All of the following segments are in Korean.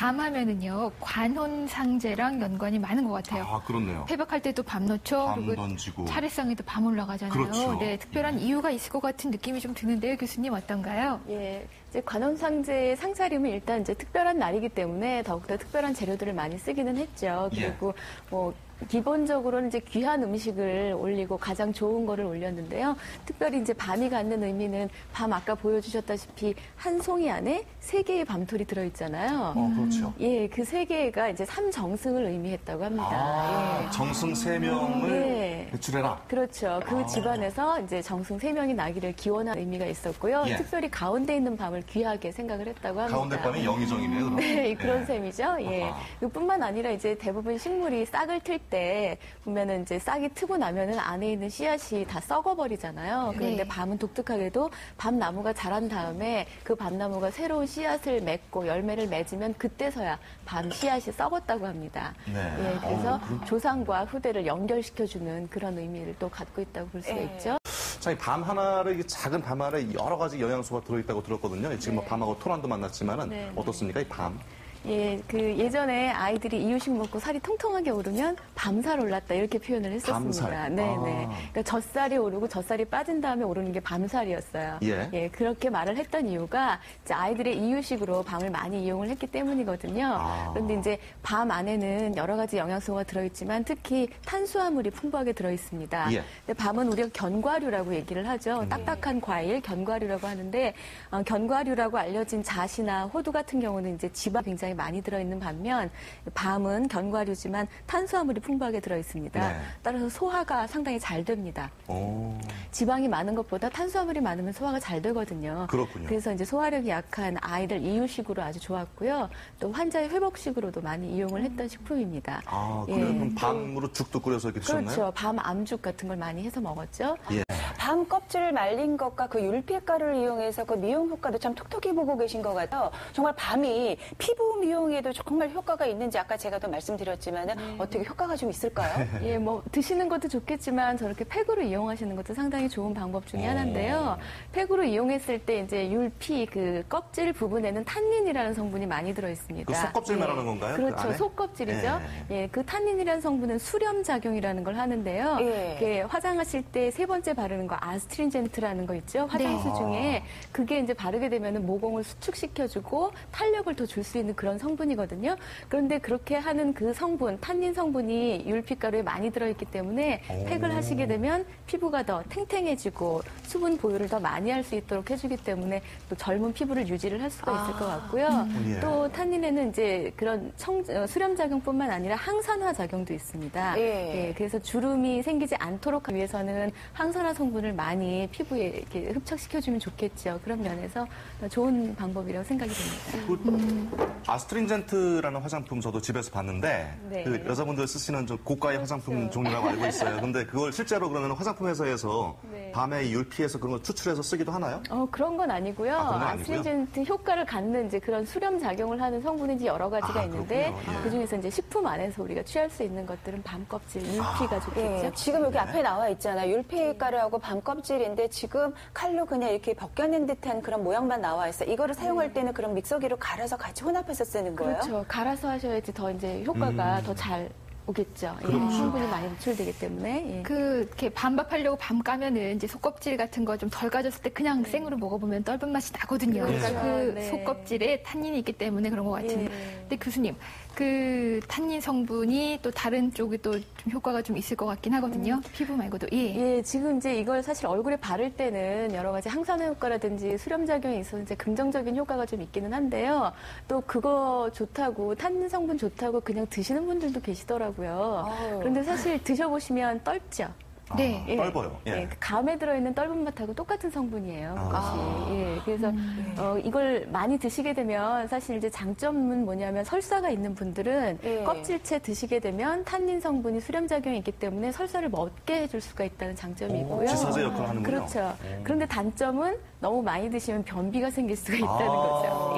밤하면은요 관혼상제랑 연관이 많은 것 같아요. 아, 그렇네요. 새벽할 때도 밤 넣죠. 밤 그리고 던지고. 차례상에도 밤 올라가잖아요. 그렇죠. 네, 특별한 이유가 있을 것 같은 느낌이 좀 드는데요, 교수님 어떤가요? 예, 이제 관혼상제의 상차림은 일단 이제 특별한 날이기 때문에 더욱더 특별한 재료들을 많이 쓰기는 했죠. 그리고 뭐 기본적으로는 이제 귀한 음식을 올리고 가장 좋은 거를 올렸는데요. 특별히 이제 밤이 갖는 의미는 밤 아까 보여주셨다시피 한 송이 안에 3개의 밤톨이 들어있잖아요. 그렇죠. 예, 그 3개가 이제 삼정승을 의미했다고 합니다. 예. 정승 3명을 배출해라. 그렇죠. 그 집안에서 이제 정승 3명이 나기를 기원한 의미가 있었고요. 특별히 가운데 있는 밤을 귀하게 생각을 했다고 합니다. 가운데 밤이 영의정이네요, 그럼. 네, 그런 셈이죠. 예. 뿐만 아니라 이제 대부분 식물이 싹을 틀 때 보면은 이제 싹이 트고 나면은 안에 있는 씨앗이 다 썩어버리잖아요. 그런데 밤은 독특하게도 밤나무가 자란 다음에 그 밤나무가 새로운 씨앗을 맺고 열매를 맺으면 그때서야 밤 씨앗이 썩었다고 합니다. 예, 그래서 조상과 후대를 연결시켜주는 그런 의미를 또 갖고 있다고 볼 수가 있죠. 자, 이 밤 하나를, 작은 밤 하나에 여러 가지 영양소가 들어있다고 들었거든요. 지금 뭐 밤하고 토란도 만났지만은 어떻습니까, 이 밤? 예, 그 예전에 아이들이 이유식 먹고 살이 통통하게 오르면 밤살 올랐다 이렇게 표현을 했었습니다. 밤살. 네네. 그러니까 젖살이 오르고 젖살이 빠진 다음에 오르는 게 밤살이었어요. 예, 그렇게 말을 했던 이유가 이제 아이들의 이유식으로 밤을 많이 이용을 했기 때문이거든요. 그런데 이제 밤 안에는 여러 가지 영양소가 들어있지만 특히 탄수화물이 풍부하게 들어있습니다. 근데 밤은 우리가 견과류라고 얘기를 하죠. 딱딱한 과일, 견과류라고 하는데 견과류라고 알려진 잣이나 호두 같은 경우는 이제 지방이 굉장히 많이 들어있는 반면 밤은 견과류지만 탄수화물이 풍부하게 들어있습니다. 따라서 소화가 상당히 잘 됩니다. 지방이 많은 것보다 탄수화물이 많으면 소화가 잘 되거든요. 그렇군요. 그래서 이제 소화력이 약한 아이들 이유식으로 아주 좋았고요. 또 환자의 회복식으로도 많이 이용을 했던 식품입니다. 그럼 밤으로 죽도 끓여서 이렇게 드셨나요? 그렇죠. 밤 암죽 같은 걸 많이 해서 먹었죠. 밤 껍질을 말린 것과 그 율피가루를 이용해서 그 미용 효과도 참 톡톡히 보고 계신 것 같아요. 정말 밤이 피부 미용에도 정말 효과가 있는지 아까 제가 또 말씀드렸지만은 어떻게 효과가 좀 있을까요? 예, 뭐 드시는 것도 좋겠지만 저렇게 팩으로 이용하시는 것도 상당히 좋은 방법 중에 하나인데요. 팩으로 이용했을 때 이제 율피 그 껍질 부분에는 탄닌이라는 성분이 많이 들어 있습니다. 그 속껍질 말하는 건가요? 그렇죠. 그 속껍질이죠. 그 탄닌이라는 성분은 수렴 작용이라는 걸 하는데요. 화장하실 때 3번째 바르는 거 아스트린젠트라는 거 있죠. 화장수 중에 그게 이제 바르게 되면은 모공을 수축시켜주고 탄력을 더 줄 수 있는 그런 성분이거든요. 그런데 그렇게 하는 그 성분, 탄닌 성분이 율피가루에 많이 들어있기 때문에 팩을 하시게 되면 피부가 더 탱탱해지고 수분 보유를 더 많이 할 수 있도록 해주기 때문에 또 젊은 피부를 유지를 할 수가 있을 것 같고요. 또 탄닌에는 이제 그런 수렴 작용뿐만 아니라 항산화 작용도 있습니다. 그래서 주름이 생기지 않도록 하기 위해서는 항산화 성분을 많이 피부에 이렇게 흡착시켜주면 좋겠죠. 그런 면에서 좋은 방법이라고 생각이 됩니다. 아스트린젠트라는 화장품 저도 집에서 봤는데 그 여자분들 쓰시는 좀 고가의 화장품 종류라고 알고 있어요. 근데 그걸 실제로 그러면 화장품 회사에서 밤에 율피해서 그런 걸 추출해서 쓰기도 하나요? 그런 건 아니고요. 아스트린젠트 효과를 갖는 이제 그런 수렴 작용을 하는 성분이 이제 여러 가지가 있는데 그 중에서 이제 식품 안에서 우리가 취할 수 있는 것들은 밤 껍질, 율피가 좋겠죠. 지금 여기 앞에 나와 있잖아요. 율피가루하고 밤 껍질인데 지금 칼로 그냥 이렇게 벗겨낸 듯한 그런 모양만 나와 있어요. 이거를 사용할 때는 그럼 믹서기로 갈아서 같이 혼합해서 쓰는 거예요? 그렇죠. 갈아서 하셔야지 더 이제 효과가 더 잘 오겠죠. 성분이 많이 노출되기 때문에. 이렇게 밤밥하려고 밤 까면은 이제 속껍질 같은 거 좀 덜 가졌을 때 그냥 생으로 먹어보면 떫은 맛이 나거든요. 그러니까 그 속껍질에 탄닌이 있기 때문에 그런 것 같은데. 근데 교수님, 그 탄닌 성분이 또 다른 쪽이 또 좀 효과가 좀 있을 것 같긴 하거든요. 피부 말고도. 지금 이제 이걸 사실 얼굴에 바를 때는 여러 가지 항산화 효과라든지 수렴 작용이 있어서 이제 긍정적인 효과가 좀 있기는 한데요. 또 그거 좋다고 탄닌 성분 좋다고 그냥 드시는 분들도 계시더라고요. 그런데 사실 드셔보시면 떫죠. 떫어요. 그 감에 들어있는 떫은 맛하고 똑같은 성분이에요. 그것이. 그래서 이걸 많이 드시게 되면 사실 이제 장점은 뭐냐면 설사가 있는 분들은 껍질째 드시게 되면 탄닌 성분이 수렴 작용이 있기 때문에 설사를 멎게 해줄 수가 있다는 장점이 있고요. 지사제 역할을 하는군요. 그렇죠. 그런데 단점은 너무 많이 드시면 변비가 생길 수가 있다는 거죠.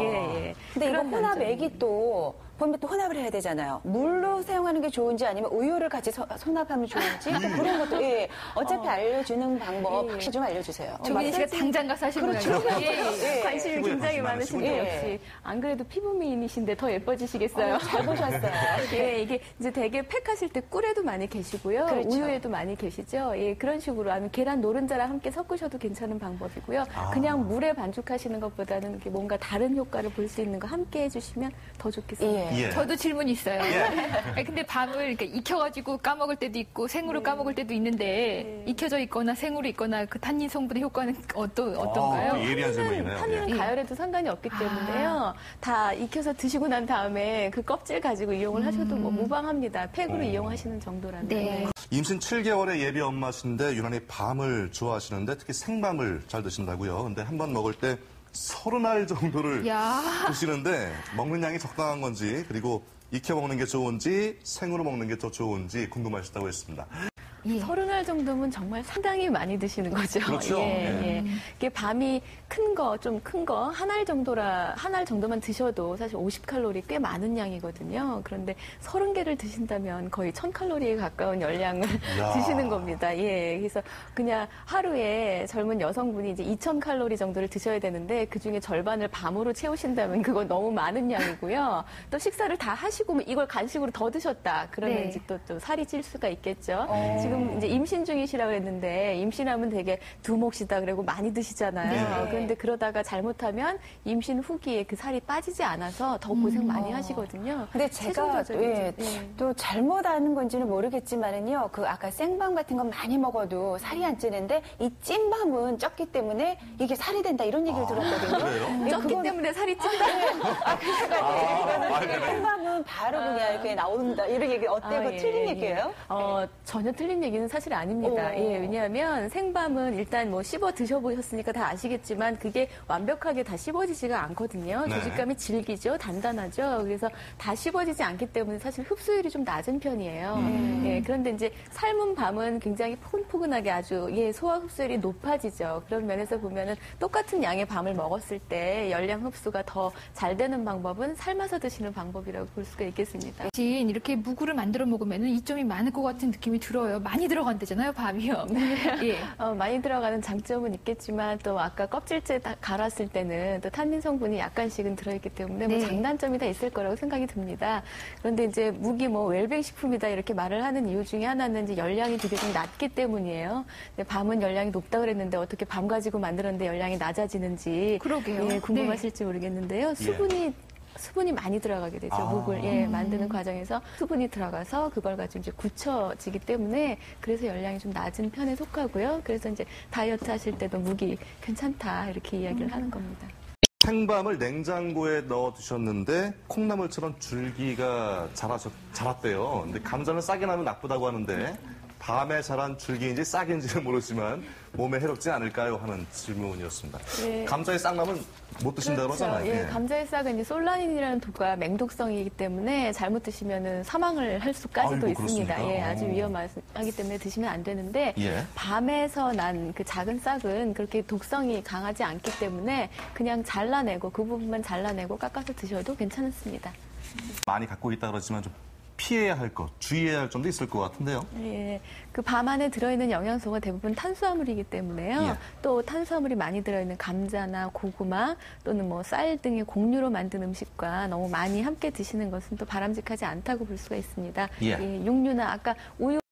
근데 이거 혼합액이 또 보면 또 혼합을 해야 되잖아요. 물로 사용하는 게 좋은지 아니면 우유를 같이 혼합하면 좋은지 또 그런 것도 예. 어차피 알려주는 방법 혹시 좀 알려주세요. 조민희 씨가 당장 가서 하시는 거예요. 관심이 굉장히 많으신데 역시 안 그래도 피부 미인이신데 더 예뻐지시겠어요. 잘 보셨어요. 예, 이게 이제 되게 팩하실 때 꿀에도 많이 계시고요. 그렇죠. 우유에도 많이 계시죠. 예, 그런 식으로 아니면 계란 노른자랑 함께 섞으셔도 괜찮은 방법이고요. 그냥 물에 반죽하시는 것보다는 이렇게 뭔가 다른 효과를 볼 수 있는 거 함께 해주시면 더 좋겠습니다. 예. 저도 질문이 있어요. 근데 밤을 이렇게 익혀가지고 까먹을 때도 있고 생으로 까먹을 때도 있는데 익혀져 있거나 생으로 있거나 그 탄닌 성분의 효과는 어떤가요? 예리한 질문이네요. 탄닌은 가열해도 상관이 없기 때문에요. 다 익혀서 드시고 난 다음에 그 껍질 가지고 이용을 하셔도 뭐 무방합니다. 팩으로 이용하시는 정도라면. 네. 임신 7개월의 예비 엄마신데 유난히 밤을 좋아하시는데 특히 생밤을 잘 드신다고요. 근데 한 번 먹을 때 30알 정도를 드시는데 먹는 양이 적당한 건지 그리고 익혀 먹는 게 좋은지 생으로 먹는 게 더 좋은지 궁금하시다고 했습니다. 30알 정도면 정말 상당히 많이 드시는 거죠. 그렇죠. 예. 이게 밤이 큰 거, 좀 큰 거, 한 알 정도만 드셔도 사실 50칼로리 꽤 많은 양이거든요. 그런데 30개를 드신다면 거의 1000칼로리에 가까운 열량을 드시는 겁니다. 예. 그래서 그냥 하루에 젊은 여성분이 이제 2000칼로리 정도를 드셔야 되는데 그 중에 절반을 밤으로 채우신다면 그건 너무 많은 양이고요. 또 식사를 다 하시고 이걸 간식으로 더 드셨다. 그러면 이제 또 살이 찔 수가 있겠죠. 지금 이제 임신 중이시라고 했는데 임신하면 되게 두몫이다 그러고 많이 드시잖아요. 그런데 그러다가 잘못하면 임신 후기에 그 살이 빠지지 않아서 더 고생 많이 하시거든요. 근데 제가 또 잘못 아는 건지는 모르겠지만은요. 그 아까 생밤 같은 건 많이 먹어도 살이 안 찌는데 이 찐밤은 쪘기 때문에 이게 살이 된다 이런 얘기를 들었거든요. 그래요? 쪘기 때문에 살이 찐다. 그래서 생밤은 바로 그냥 이렇게 나온다 이런 얘기 어때요? 틀린 얘기예요? 전혀 틀린 얘기는 사실 아닙니다. 예, 왜냐하면 생밤은 일단 뭐 씹어 드셔보셨으니까 다 아시겠지만 그게 완벽하게 다 씹어지지가 않거든요. 조직감이 질기죠, 단단하죠. 그래서 다 씹어지지 않기 때문에 사실 흡수율이 좀 낮은 편이에요. 예, 그런데 이제 삶은 밤은 굉장히 포근포근하게 아주 소화 흡수율이 높아지죠. 그런 면에서 보면은 똑같은 양의 밤을 먹었을 때 열량 흡수가 더 잘 되는 방법은 삶아서 드시는 방법이라고 볼 수가 있겠습니다. 대신 이렇게 무구를 만들어 먹으면 이점이 많을 것 같은 느낌이 들어요. 많이 들어간대잖아요, 밤이요. 많이 들어가는 장점은 있겠지만 또 아까 껍질째 갈았을 때는 또 탄닌 성분이 약간씩은 들어있기 때문에 뭐 장단점이 다 있을 거라고 생각이 듭니다. 그런데 이제 무기 뭐 웰빙 식품이다 이렇게 말을 하는 이유 중에 하나는 이제 열량이 되게 좀 낮기 때문이에요. 근데 밤은 열량이 높다 그랬는데 어떻게 밤 가지고 만들었는데 열량이 낮아지는지 그러게요. 궁금하실지 모르겠는데요. 수분이 많이 들어가게 되죠. 묵을 만드는 과정에서 수분이 들어가서 그걸 가지고 이제 굳혀지기 때문에 그래서 열량이 좀 낮은 편에 속하고요. 그래서 이제 다이어트 하실 때도 묵이 괜찮다 이렇게 이야기를 하는 겁니다. 생밤을 냉장고에 넣어 두셨는데 콩나물처럼 줄기가 자랐대요. 근데 감자는 싹이 나면 나쁘다고 하는데 밤에 자란 줄기인지 싹인지는 모르지만 몸에 해롭지 않을까요? 하는 질문이었습니다. 감자의 싹나면 못 드신다고 그러잖아요. 감자의 싹은 이제 솔라닌이라는 독과 맹독성이기 때문에 잘못 드시면은 사망을 할 수까지도 있습니다. 아주 위험하기 때문에 드시면 안 되는데 밤에서 난 그 작은 싹은 그렇게 독성이 강하지 않기 때문에 그냥 잘라내고 그 부분만 잘라내고 깎아서 드셔도 괜찮습니다. 많이 갖고 있다 그러지만 좀 피해야 할 것, 주의해야 할 점도 있을 것 같은데요. 그 밤 안에 들어있는 영양소가 대부분 탄수화물이기 때문에요. 또 탄수화물이 많이 들어있는 감자나 고구마 또는 뭐 쌀 등의 곡류로 만든 음식과 너무 많이 함께 드시는 것은 또 바람직하지 않다고 볼 수가 있습니다. 육류나 아까 우유